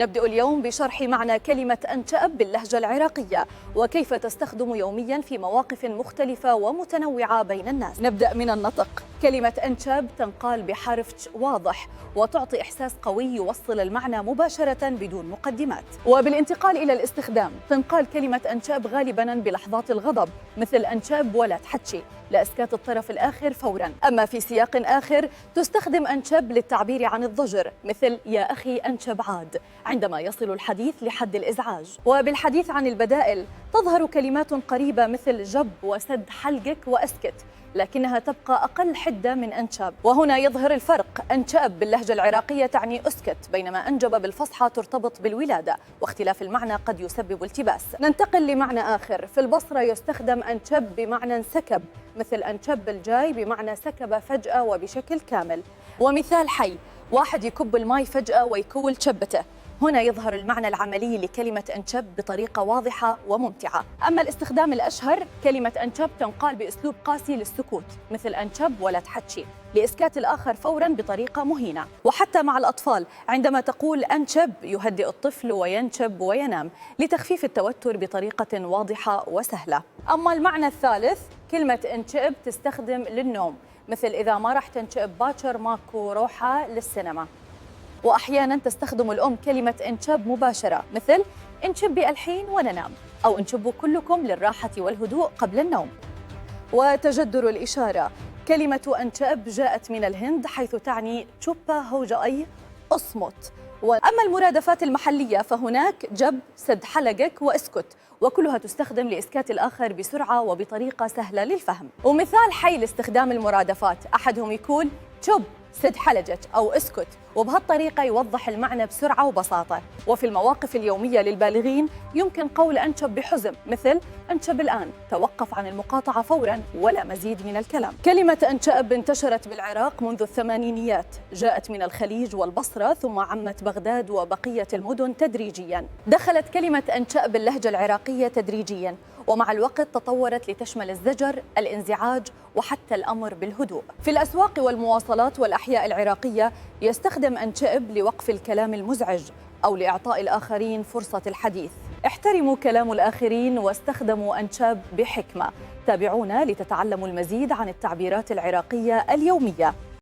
نبدأ اليوم بشرح معنى كلمة أنشأب باللهجة العراقية وكيف تستخدم يوميا في مواقف مختلفة ومتنوعة بين الناس. نبدأ من النطق. كلمة أنشأب تنقال بحرف ش واضح وتعطي إحساس قوي يوصل المعنى مباشرة بدون مقدمات. وبالانتقال إلى الاستخدام، تنقال كلمة أنشأب غالبا بلحظات الغضب مثل أنشأب ولا تحكي لإسكات الطرف الآخر فورا. أما في سياق آخر تستخدم أنشأب للتعبير عن الضجر مثل يا أخي أنشب عاد عندما يصل الحديث لحد الإزعاج. وبالحديث عن البدائل تظهر كلمات قريبة مثل جب وسد حلقك وأسكت، لكنها تبقى أقل حدة من أنشب. وهنا يظهر الفرق. أنشأب باللهجة العراقية تعني أسكت، بينما أنجب بالفصحى ترتبط بالولادة، واختلاف المعنى قد يسبب التباس. ننتقل لمعنى آخر. في البصرة يستخدم أنشب بمعنى انسكب مثل أنشب الجاي بمعنى سكب فجأة وبشكل كامل. ومثال حي: واحد يكب الماء فجأة ويكول شبته. هنا يظهر المعنى العملي لكلمة أنشب بطريقة واضحة وممتعة. أما الاستخدام الأشهر، كلمة أنشب تنقال بأسلوب قاسي للسكوت مثل أنشب ولا تحكي لإسكات الآخر فوراً بطريقة مهينة. وحتى مع الأطفال عندما تقول أنشب يهدئ الطفل وينشب وينام لتخفيف التوتر بطريقة واضحة وسهلة. أما المعنى الثالث، كلمة انشب تستخدم للنوم مثل إذا ما راح تنشب باكر ماكو روحة للسينما. وأحياناً تستخدم الأم كلمة انشب مباشرة مثل انشبي الحين وننام، أو انشبوا كلكم للراحة والهدوء قبل النوم. وتجدر الإشارة. كلمة أنشب جاءت من الهند حيث تعني تشوبا هوجا أي أصمت. وأما المرادفات المحلية فهناك جب سد حلقك واسكت، وكلها تستخدم لإسكات الآخر بسرعة وبطريقة سهلة للفهم. ومثال حي لاستخدام المرادفات، أحدهم يقول تشوب سد حلجك أو اسكت، وبهالطريقة يوضح المعنى بسرعة وبساطة. وفي المواقف اليومية للبالغين يمكن قول أنشب بحزم مثل أنشب الآن، توقف عن المقاطعة فوراً ولا مزيد من الكلام. كلمة أنشأب انتشرت بالعراق منذ الثمانينيات، جاءت من الخليج والبصرة ثم عمت بغداد وبقية المدن تدريجياً. دخلت كلمة أنشأب باللهجة العراقية تدريجياً، ومع الوقت تطورت لتشمل الزجر، الانزعاج، وحتى الأمر بالهدوء. في الأسواق والمواصلات والأحياء العراقية يستخدم أنشأب لوقف الكلام المزعج أو لإعطاء الآخرين فرصة الحديث. احترموا كلام الآخرين واستخدموا أنشأب بحكمة. تابعونا لتتعلموا المزيد عن التعبيرات العراقية اليومية.